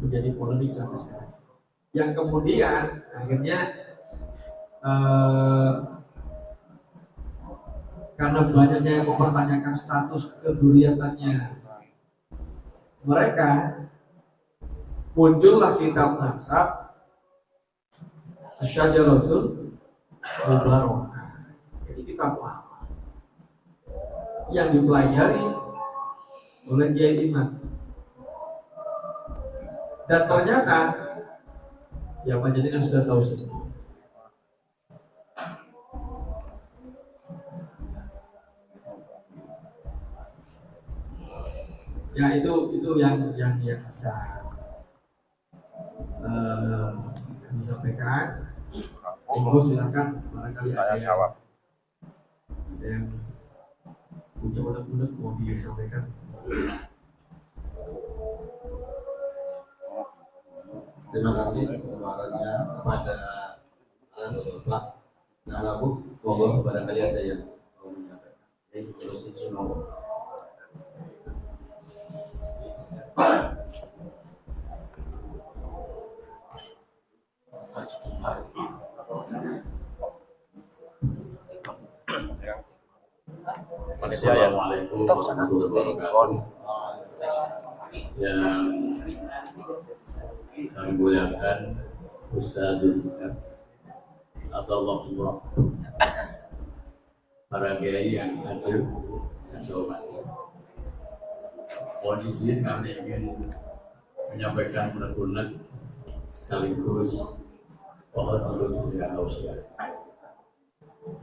menjadi polemik sampai sekarang. Yang kemudian akhirnya karena banyaknya yang mempertanyakan status keduriatannya mereka, muncullah kitab nasab Asyajaratul Mubarakah. Jadi kitab lama yang dipelajari oleh Kiai Iman. Dan ternyata ya panjenengan sudah tahu sendiri. Ya itu yang bisa kami sampaikan. Monggo silakan barangkali ada yang punya unek-unek mau disampaikan. Terima kasih kemarinnya kepada Pak Nanabu. Monggo barangkali ada yang mau menyampaikan. Terus Sunowo. Assalamualaikum warahmatullahi wabarakatuh. Yang kami muliakan Ustaz Zulfikar atau Allah Umrah, para kiai yang hadir dan saya hormati. Mohon izin kami ingin menyampaikan unek-unek sekaligus mohon untuk diberikan tausiah.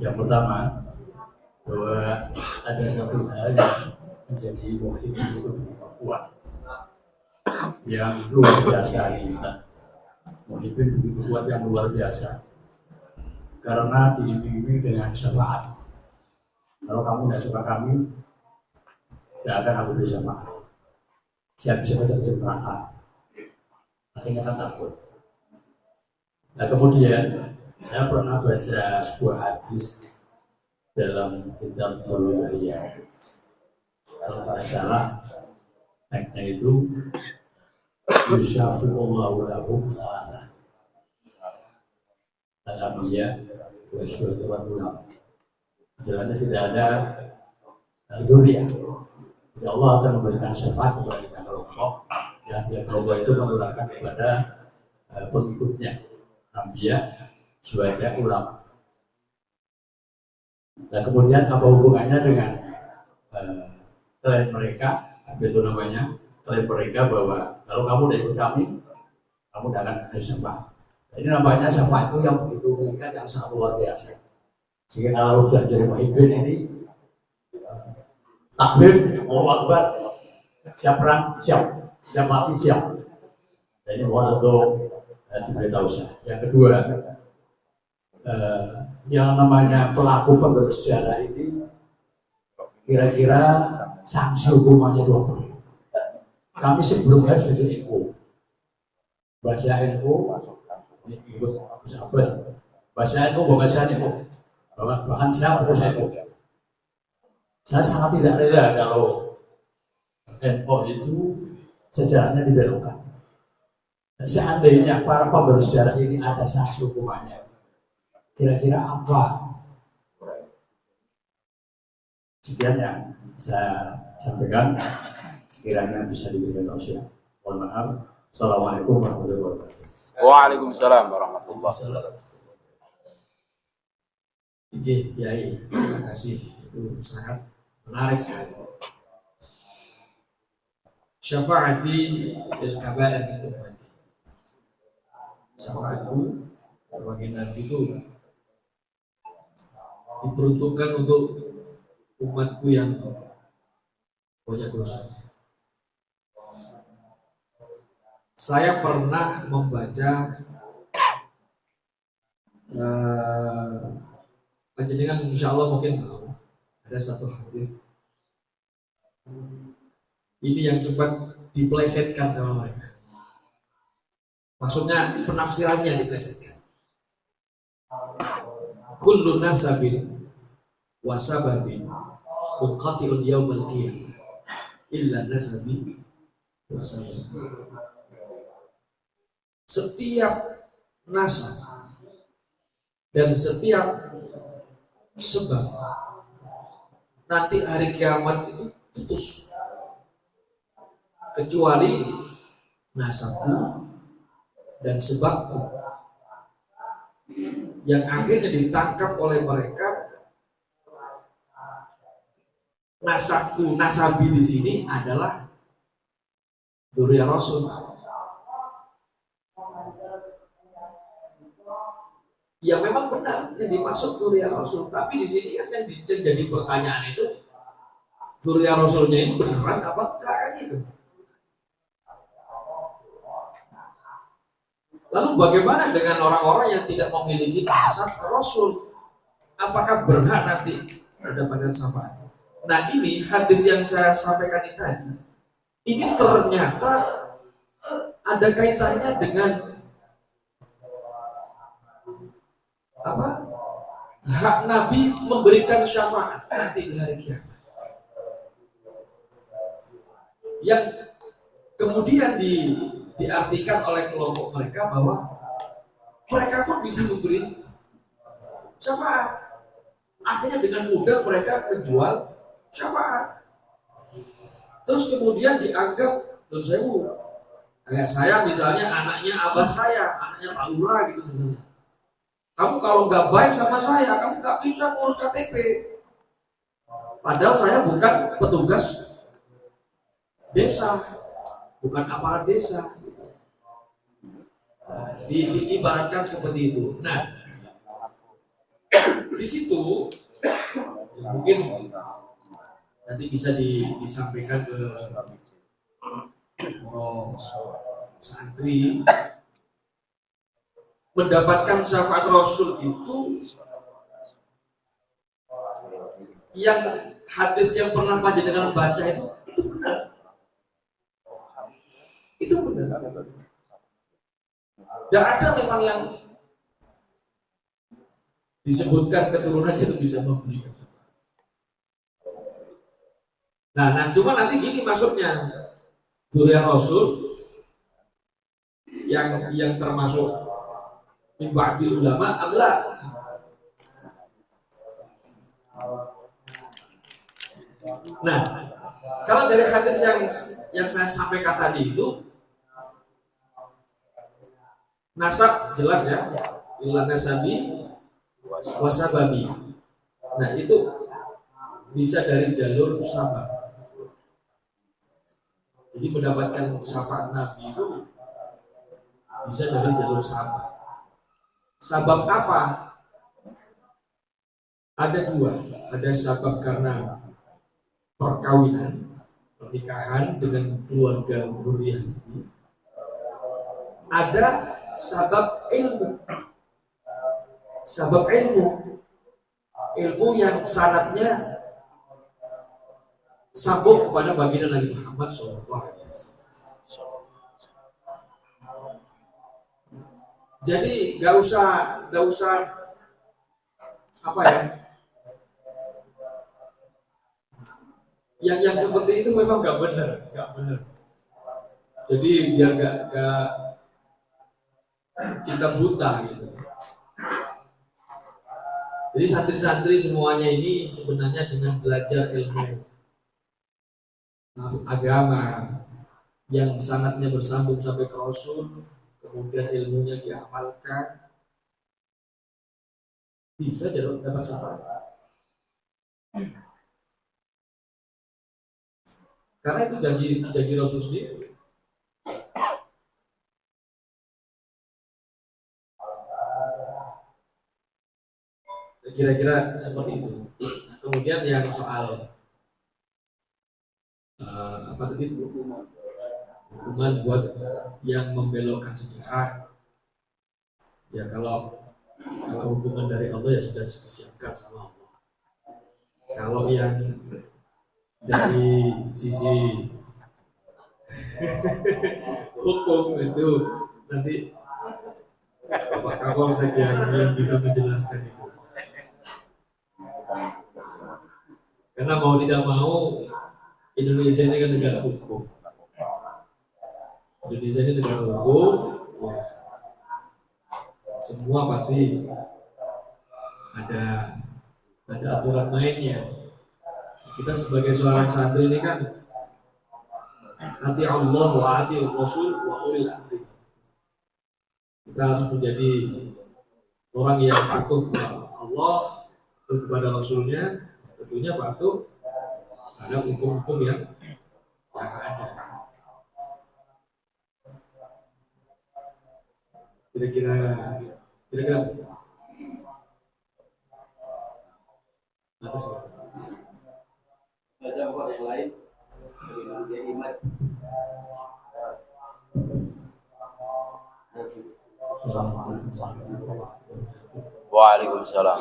Yang pertama, bahwa ada satu hal yang menjadi muhibin itu begitu kuat, yang luar biasa kita. Muhibin begitu kuat yang luar biasa, karena diiming-iming dengan syafaat. Kalau kamu tidak suka kami, tidak akan aku beri syafaat. Siapa-siapa terjun neraka, akhirnya kan takut. Nah kemudian saya pernah baca sebuah hadis dalam kitab Al-Bahiyah. Kalau tidak salah, teksnya itu Yusyafi'ullahu lahum salasa al-anbiya wa syuhada wal ulama. Sebenarnya tidak ada dzurriyyah. Ya Allah akan memberikan syafaat kepada tiga kelompok, yang tiga kelompok itu menularkan kepada pengikutnya, anbiya, syuhada, ulama. Dan kemudian apa hubungannya dengan klaim mereka, apa itu namanya, klaim mereka bahwa kalau kamu tidak ikut kami, kamu tidak akan ada syafaat. Ini namanya syafaat itu yang begitu mengikat, yang sangat luar biasa. Sehingga kalau sudah jadi muhibbin ini takbir, Allahu Akbar, siap perang, siap mati, siap. Dan ini mohon untuk diberitahu saya. Yang kedua, yang namanya pelaku penerus sejarah ini kira-kira sanksi hukumannya itu apa? Kami sebelumnya sudah jadi NU, baca NU, ikut sahabat, baca NU, baca NU, bahkan saya harus NU. Saya sangat tidak rela kalau NU itu sejarahnya dibelokkan. Seandainya para pemberu sejarah ini ada sanksi hukumannya, kira-kira apa? Sekian yang saya sampaikan, sekiranya bisa diberikan tausiah. Mohon maaf. Assalamualaikum warahmatullahi wabarakatuh. Waalaikumsalam warahmatullahi wabarakatuh. Oke, Kiai, terima kasih. Itu sangat menarik sekali. Syafaati lil kabair min ummati. Syafaatku sebagai nabi itu diperuntukkan untuk umatku yang banyak dosanya. Saya pernah membaca panjenengan insya Allah mungkin tahu ada satu hadis ini yang sempat dipelesetkan sama mereka. Maksudnya penafsirannya dipelesetkan. Kullu nasabin wa sababin munqati'un yaumal qiyamah illa nasabi wa sababin. setiap nasab dan setiap sebab nanti hari kiamat itu putus, kecuali nasabku dan sebabku yang akhirnya ditangkap oleh mereka. Nasabku, nasabi di sini adalah dzurriyyah Rasul. Ya memang benar yang dimaksud dzurriyyah Rasul, tapi di sini kan yang jadi pertanyaan itu dzurriyyah Rasulnya ini beneran apa enggak kan gitu. Lalu bagaimana dengan orang-orang yang tidak memiliki nasab ke Rasul? Apakah berhak nanti mendapatkan syafaat? Nah ini hadis yang saya sampaikan tadi, ini ternyata ada kaitannya dengan apa? Hak Nabi memberikan syafaat nanti di hari kiamat. Yang kemudian diartikan oleh kelompok mereka bahwa mereka pun bisa memberi syafaat. Akhirnya dengan mudah mereka menjual syafaat. Terus kemudian dianggap, kayak saya misalnya anaknya abah saya, anaknya Pak Lurah gitu misalnya. Kamu kalau nggak baik sama saya, kamu nggak bisa ngurus KTP. Padahal saya bukan petugas desa, bukan aparat desa. Nah, diibaratkan seperti itu. Nah, di situ mungkin nanti bisa disampaikan ke santri. Mendapatkan syafaat Rasul itu yang hadis yang pernah panjenengan baca itu benar. Itu benar. Dan ada memang yang disebutkan keturunannya itu bisa memberikan syafaat. Nah, cuma nanti gini maksudnya, dzurriyyah Rasul yang termasuk min ba'dil ulama amla. Nah, kalau dari hadis yang saya sampaikan tadi itu nasab jelas ya, illa nasabi wasababi. Nah, itu bisa dari jalur sabab. Jadi mendapatkan syafaat Nabi itu bisa dari jalur sabab. Sabab apa? Ada dua. Ada sabab karena perkawinan, pernikahan dengan keluarga dzurriyyah Nabi. Ada sabab ilmu. Sabab ilmu yang sanadnya sambung kepada baginda Nabi Muhammad SAW. Jadi nggak usah apa ya? Yang seperti itu memang nggak benar. Jadi biar nggak cinta buta gitu. Jadi santri-santri semuanya ini sebenarnya dengan belajar ilmu agama yang sanadnya bersambung sampai ke Rasul, kemudian ilmunya diamalkan, bisa dapat syafaat. Karena itu janji Rasul sendiri. Kira-kira seperti itu. Kemudian yang soal apa tadi itu hukuman buat yang membelokkan sejarah. Ya kalau hukuman dari Allah ya sudah disiapkan sama Allah. Kalau yang dari sisi hukum itu nanti Bapak Kapolsek yang bisa menjelaskan itu. Karena mau tidak mau Indonesia ini kan negara hukum. Indonesia ini negara hukum, ya semua pasti ada aturan mainnya. Kita sebagai seorang santri ini kan hati Allah wa hati Rasul wa ulil amri. Kita harus menjadi orang yang patuh kepada Allah, patuh kepada Rasulnya, tentunya patuh pada hukum-hukum yang ada. Kira-kira begitu. Atas baca buku yang lain bagaimana dia iman. Waalaikumsalam.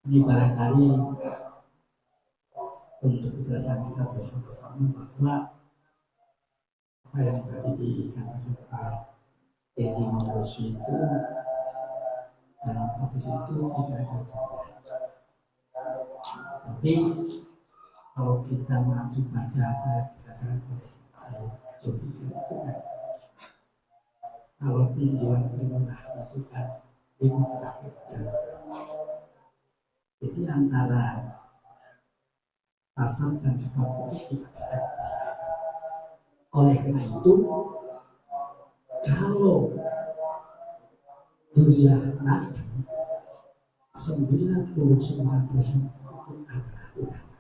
Ini barangkali untuk kejelasan kita bersama-sama bahwa apa yang tadi dikatakan oleh Eji Marosi itu dalam hadis itu tidak ada perbedaan. Tapi kalau kita mengacu pada apa yang dikatakan oleh saya Zulfikar itu kan, kalau tinjauan ilmuah itu kan lima terakhir jalan. Jadi antara asal dan sebab itu tidak bisa dipisahkan. Oleh karena itu, kalau dunia Nabi 99% itu adalah ulama.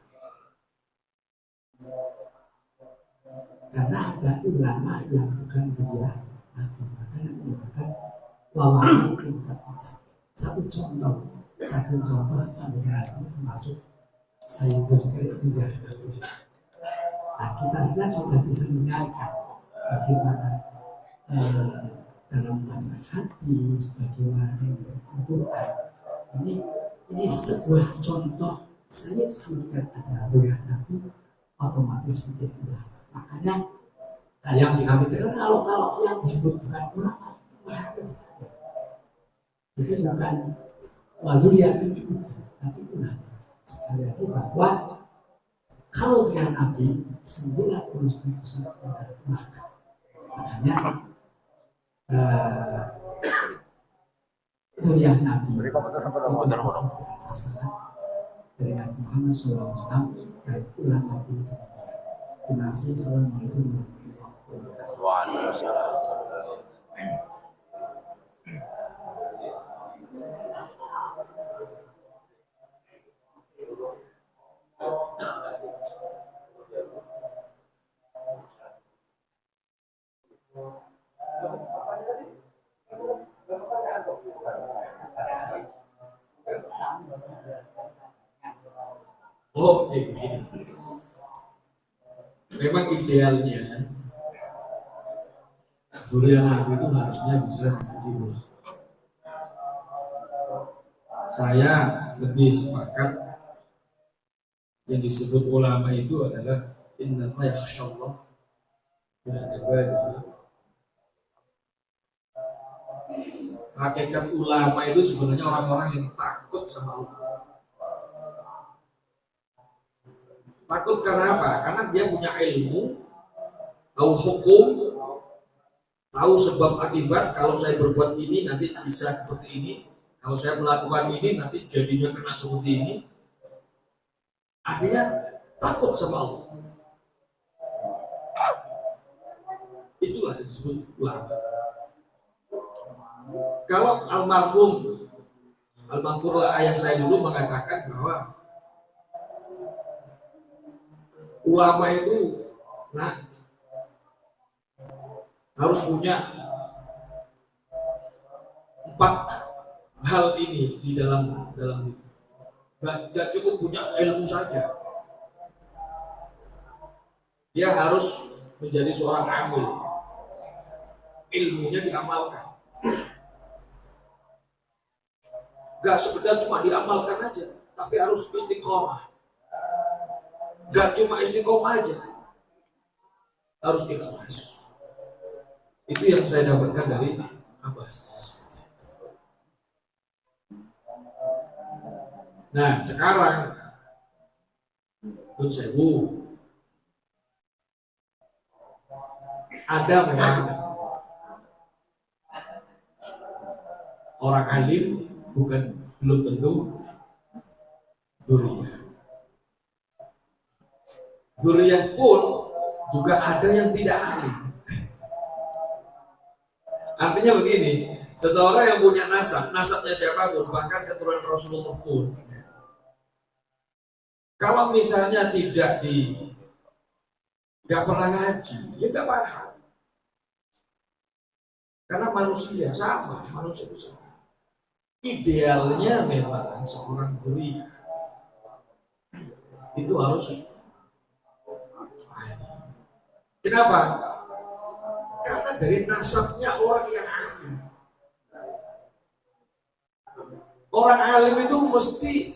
Karena ada ulama yang bukan dunia Nabi, maka yang menggunakan lawanan kita baca. Satu contoh Nabi termasuk saya Zulfikar juga Nabi. Nah, kita sekarang sudah bisa menyiapkan bagaimana dalam membaca hadis, bagaimana dengan Al-Quran. Ini sebuah contoh saya Zulfikar adalah dunia Nabi otomatis menjadi ulama. Makanya yang dikatakan kalau yang disebut bukan ulama, jadi bukan wazuriat itu bukan, tapi ulama. Sekali lagi bahwa kalau dia Nabi 99% adalah ulama. Makanya zuriyah Nabi itu dari Nabi Muhammad SAW dan ulama itu demikian. Terima kasih. Assalamualaikum warahmatullahi wabarakatuh. Waalaikumsalam. Oke, begini. Memang idealnya zuriat Nabi itu harusnya bisa menjadi ulama. Saya lebih sepakat yang disebut ulama itu adalah innama yakhsyallah min ibadihi. Hakikat ulama itu sebenarnya orang-orang yang takut sama Allah. Takut karena apa? Karena dia punya ilmu, tahu hukum, tahu sebab akibat. Kalau saya berbuat ini nanti bisa seperti ini. Kalau saya melakukan ini nanti jadinya kena seperti ini. Akhirnya takut sama Allah. Itulah yang disebut ulama. Kalau almarhumlah ayah saya dulu mengatakan bahwa ulama itu harus punya 4 hal ini di dalam diri. Gak cukup punya ilmu saja. Dia harus menjadi seorang amil. Ilmunya diamalkan. Gak sekedar cuma diamalkan aja, tapi harus istiqomah. Gak cuma istiqomah aja, harus ikhlas. Itu yang saya dapatkan dari abah saya. Nah sekarang Nun sewu, ada memang orang alim belum tentu dzurriyyah. Dzurriyyah pun juga ada yang tidak alim. Artinya begini, seseorang yang punya nasabnya siapapun, bahkan keturunan Rasulullah pun, kalau misalnya nggak pernah ngaji, ya nggak paham. Karena manusia itu sama. Idealnya memang seorang dzurriyyah itu harus alim. Kenapa? Karena dari nasabnya orang yang alim. Orang alim itu mesti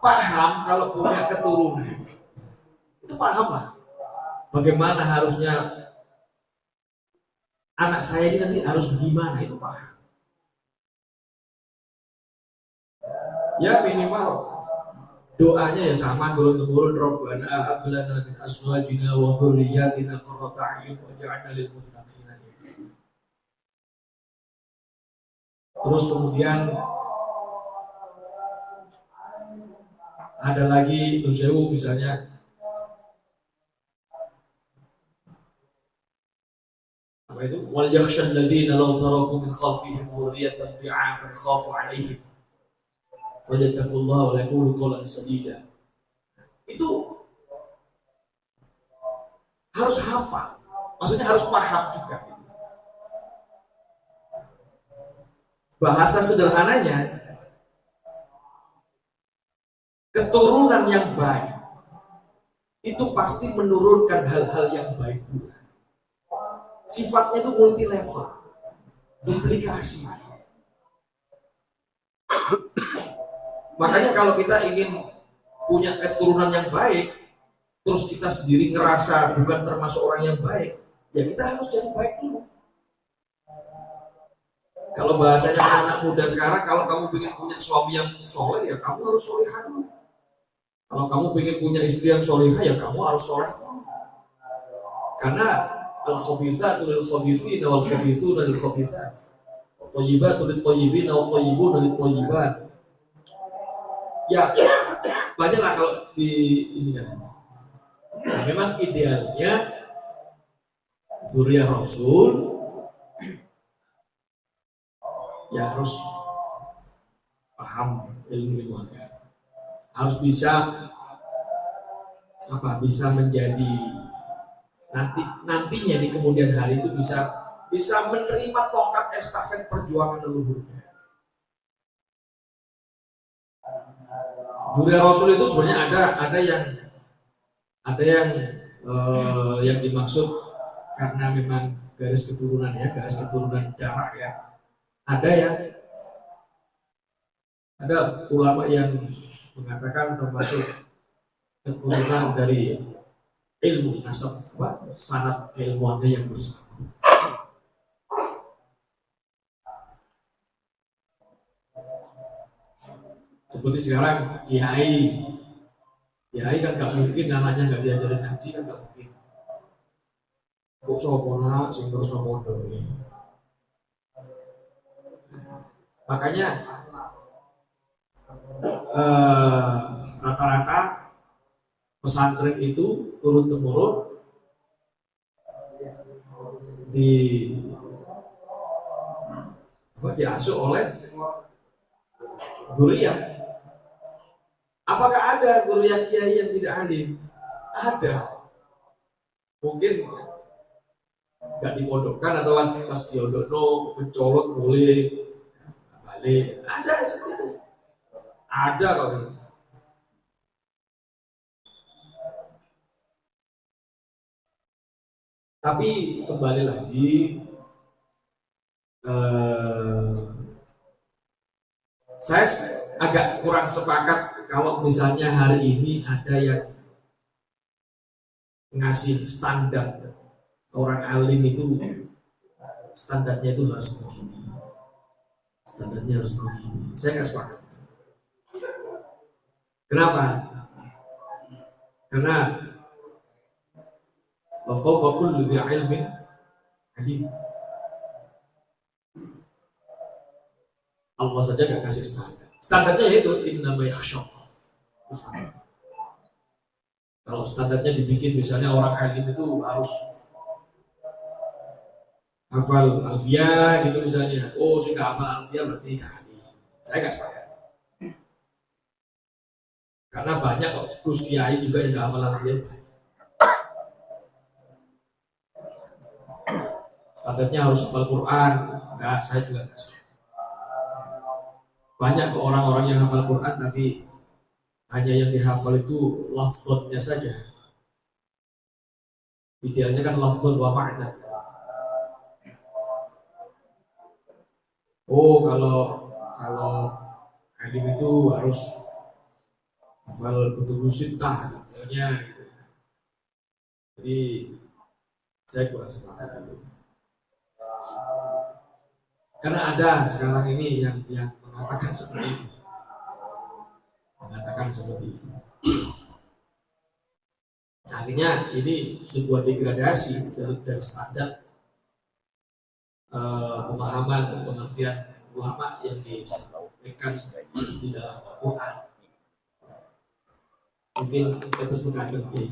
paham kalau punya keturunan. Itu paham lah. Bagaimana harusnya anak saya ini nanti harus gimana, itu paham. Ya minimal doanya ya sama turun-temurun, Rabbana hab lana min azwajina wa dzurriyyatina qurrata a'yun waj'alna lil muttaqina imama. Terus kemudian ada lagi Nun sewu misalnya, apa itu? Wal yakhshal ladzina law taraku min khalfihim dzurriyyatan dhi'afan khafu 'alaihim falyattaqullaha wa yaqulu qawlan sadida. Itu harus hafal, maksudnya harus paham juga. Bahasa sederhananya, keturunan yang baik itu pasti menurunkan hal-hal yang baik pula. Sifatnya itu multi level, duplikasi. Makanya kalau kita ingin punya keturunan yang baik, terus kita sendiri ngerasa bukan termasuk orang yang baik, ya kita harus jadi baik dulu. Kalau bahasanya anak muda sekarang, kalau kamu ingin punya suami yang soleh, ya kamu harus solehah dulu. Kalau kamu ingin punya istri yang solehah, ya kamu harus soleh. Karena al-khabithatu lil-khabithina wal-khabithuna lil-khabithat. Thayyibatu lit-thayyibina wat-thayyibuna lit-thayyibat. Ya, banyaklah kalau di ini kan. Nah, memang idealnya dzurriyyah Rasul ya harus paham ilmu agama, harus bisa menjadi nantinya di kemudian hari itu bisa menerima tongkat estafet perjuangan leluhurnya. Dzurriyyah Rasul itu sebenarnya ada yang dimaksud karena memang garis keturunan darah ya. Ada ulama yang mengatakan termasuk keturunan dari ilmu nasab, sanad keilmuannya yang bersatu. Seperti sekarang kiai kan nggak mungkin anaknya nggak diajarin ngaji, kan nggak mungkin. Kok sopona sing terus pondok ini. Makanya rata-rata pesantren itu turun temurun diasuh oleh dzurriyyah. Apakah ada dzurriyyah kiai yang tidak alim? Ada. Mungkin nggak dipondokkan atau pas diondokno mencolot boleh balik. Ada seperti itu. Ada kok. Tapi kembali lagi, saya agak kurang sepakat kalau misalnya hari ini ada yang ngasih standar orang alim itu, standarnya itu harus begini, standarnya harus begini. Saya nggak sepakat. Kenapa? Karena wa fawqa kulli dhi ilmin alim. Allah saja gak kasih standar. Standarnya yaitu innama yakhshallah. Kalau standarnya dibikin misalnya orang alim itu harus hafal alfiyah gitu misalnya. Oh, saya nggak hafal alfiyah berarti nggak alim. Saya nggak sepakat. Karena banyak kok Gus Kiai juga yang nggak hafal alfiyah. Standarnya harus hafal Quran. Enggak, saya juga nggak sepakat. Banyak kok orang-orang yang hafal Quran tapi hanya yang dihafal itu lafadznya saja. Idealnya kan lafadz wa makna. Oh, kalau alim itu harus hafal kutubus sittah misalnya gitu. Jadi saya kurang sepakat itu. Karena ada sekarang ini yang mengatakan seperti itu. Mengatakan seperti itu. Akhirnya ini sebuah degradasi dari standar pemahaman pengertian ulama yang disampaikan di dalam Al-Quran. Mungkin kita terus menghadapi